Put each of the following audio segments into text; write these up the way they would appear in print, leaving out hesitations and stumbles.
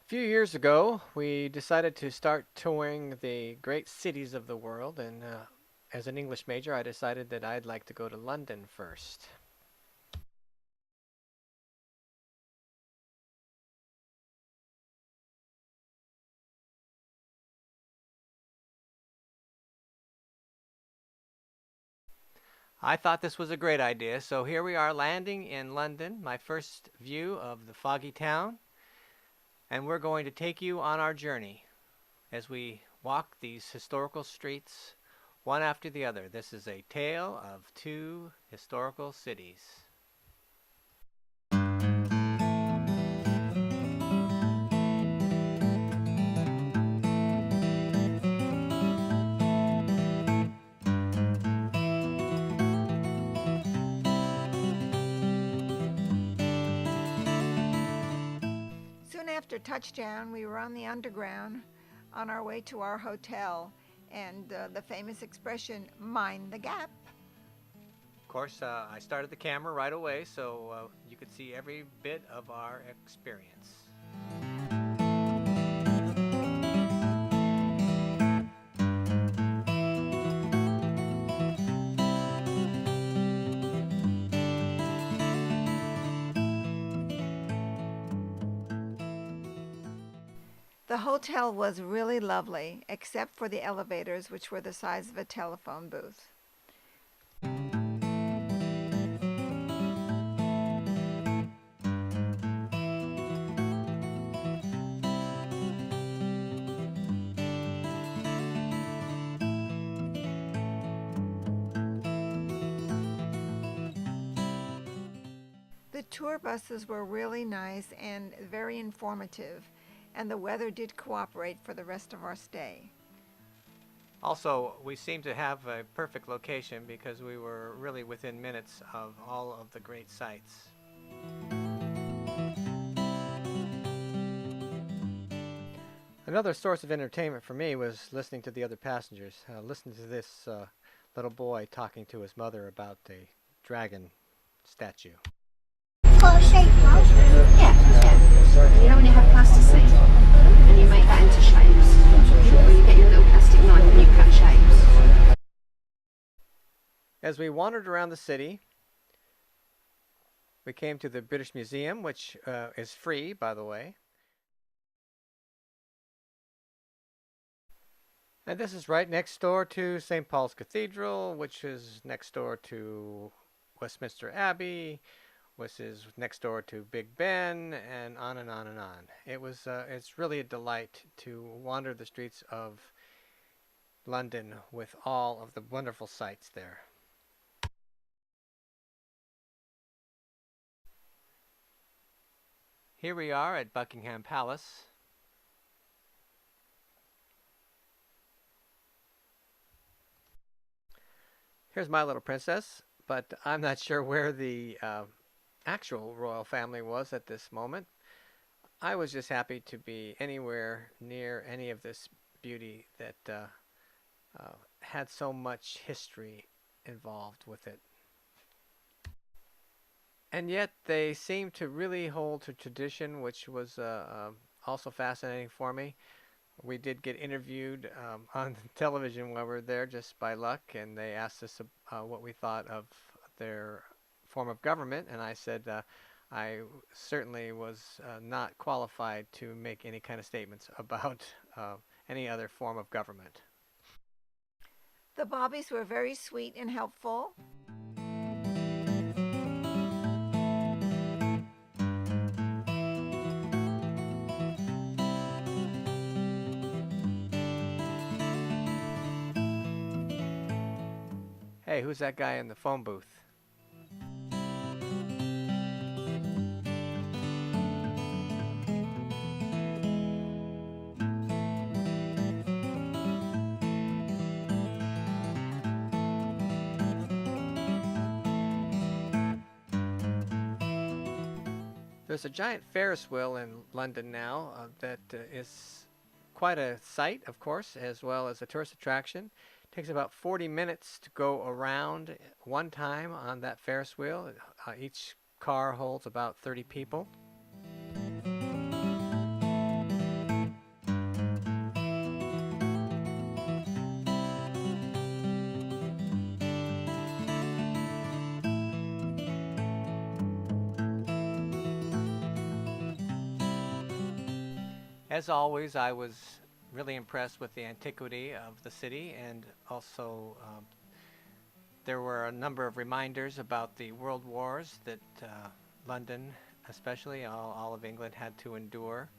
few years ago, we decided to start touring the great cities of the world, and as an English major, I decided that I'd like to go to London first. I thought this was a great idea, so here we are landing in London, my first view of the foggy town, and we're going to take you on our journey as we walk these historical streets one after the other. This is a tale of two historical cities. Soon after touchdown, we were on the Underground on our way to our hotel, and the famous expression, mind the gap. Of course, I started the camera right away so you could see every bit of our experience. The hotel was really lovely, except for the elevators, which were the size of a telephone booth. The tour buses were really nice and very informative, and the weather did cooperate for the rest of our stay. Also, we seemed to have a perfect location because we were really within minutes of all of the great sights. Another source of entertainment for me was listening to the other passengers. Listening to this little boy talking to his mother about the dragon statue. Got a shape, right? Yeah. You only have plasticine, and you make that into shapes. Or you get your little plastic knife and you cut shapes. As we wandered around the city, we came to the British Museum, which is free, by the way. And this is right next door to St. Paul's Cathedral, which is next door to Westminster Abbey, which is next door to Big Ben, and on and on and on. It's really a delight to wander the streets of London with all of the wonderful sights there. Here we are at Buckingham Palace. Here's my little princess, but I'm not sure where the actual royal family was at this moment. I was just happy to be anywhere near any of this beauty that had so much history involved with it. And yet they seemed to really hold to tradition, which was also fascinating for me. We did get interviewed on television while we were there just by luck, and they asked us what we thought of their form of government, and I said I certainly was not qualified to make any kind of statements about any other form of government. The Bobbies were very sweet and helpful. Hey, who's that guy in the phone booth? There's a giant Ferris wheel in London now that is quite a sight, of course, as well as a tourist attraction. It takes about 40 minutes to go around one time on that Ferris wheel. Each car holds about 30 people. As always, I was really impressed with the antiquity of the city, and also there were a number of reminders about the world wars that London, especially all of England, had to endure.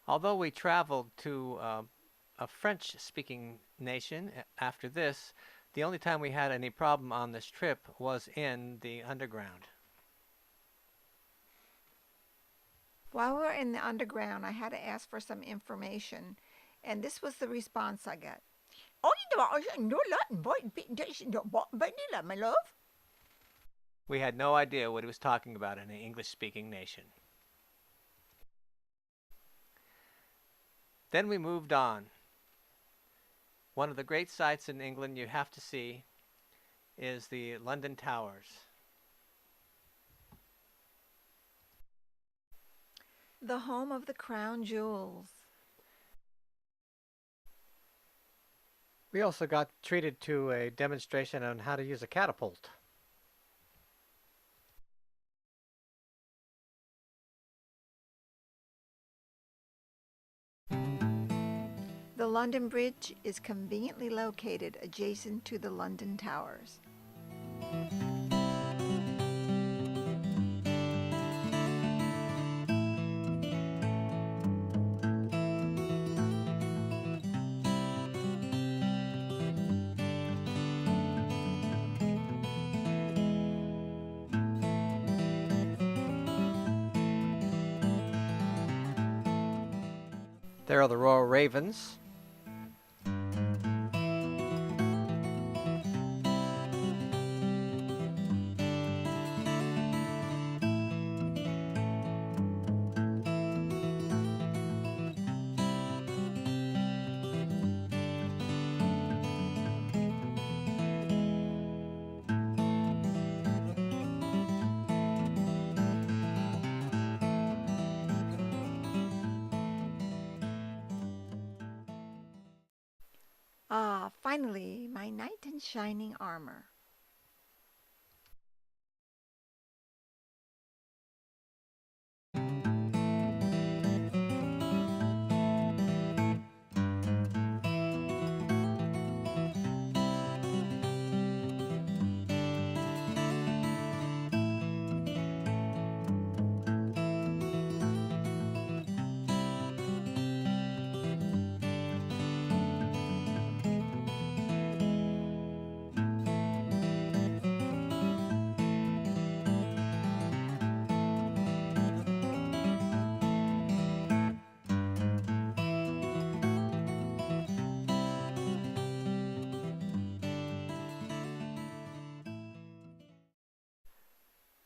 Although we traveled to a French-speaking nation after this, the only time we had any problem on this trip was in the underground. While we were in the underground, I had to ask for some information, and this was the response I got. My love. We had no idea what he was talking about in an English-speaking nation. Then we moved on. One of the great sights in England you have to see is the London Towers. The home of the crown jewels. We also got treated to a demonstration on how to use a catapult. The London Bridge is conveniently located adjacent to the London Towers. There are the Royal Ravens. Ah, finally, my knight in shining armor.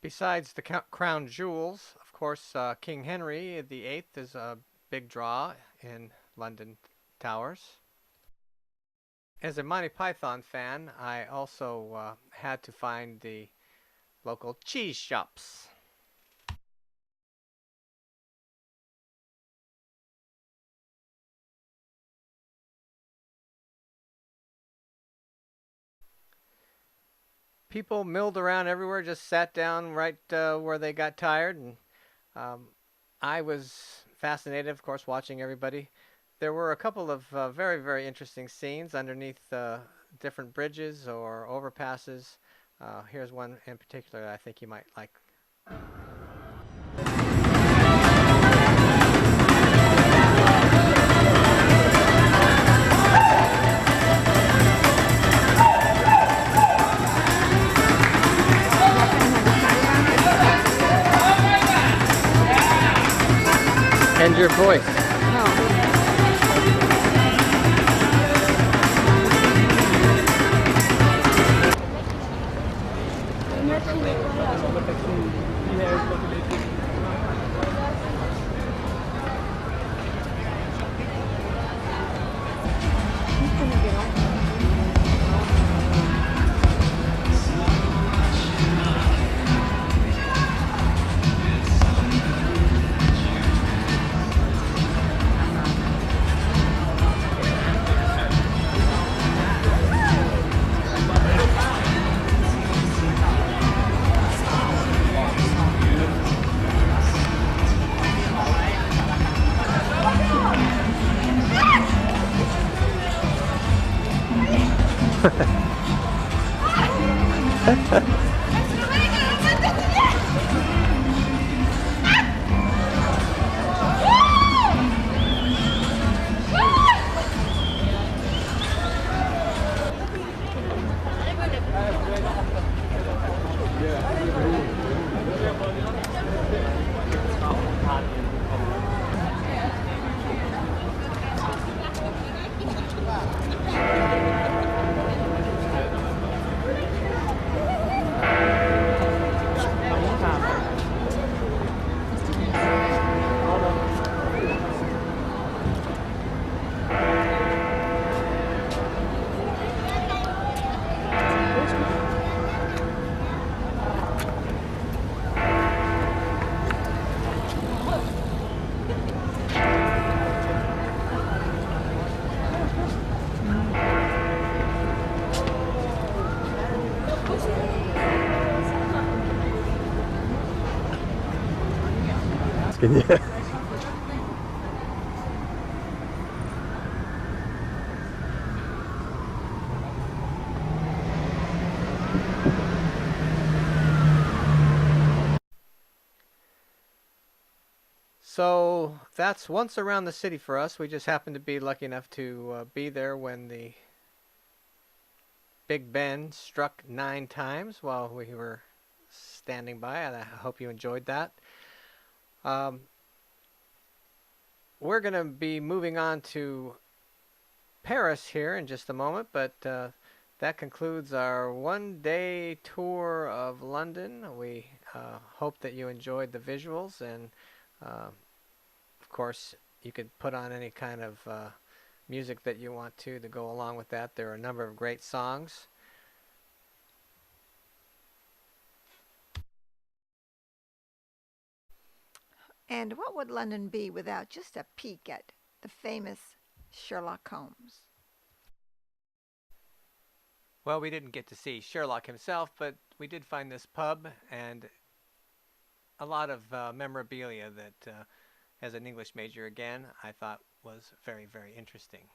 Besides the crown jewels, of course, King Henry VIII is a big draw in London Towers. As a Monty Python fan, I also had to find the local cheese shops. People milled around everywhere, just sat down right where they got tired, and I was fascinated, of course, watching everybody. There were a couple of very, very interesting scenes underneath different bridges or overpasses. Here's one in particular that I think you might like. And your voice. Yeah. So that's once around the city for us. We just happened to be lucky enough to be there when the Big Ben struck 9 times while we were standing by, and I hope you enjoyed that. Um, we're going to be moving on to Paris here in just a moment, but that concludes our 1-day tour of London. We hope that you enjoyed the visuals, and of course, you could put on any kind of music that you want to go along with that. There are a number of great songs. And what would London be without just a peek at the famous Sherlock Holmes? Well, we didn't get to see Sherlock himself, but we did find this pub and a lot of memorabilia that, as an English major again, I thought was very, very interesting.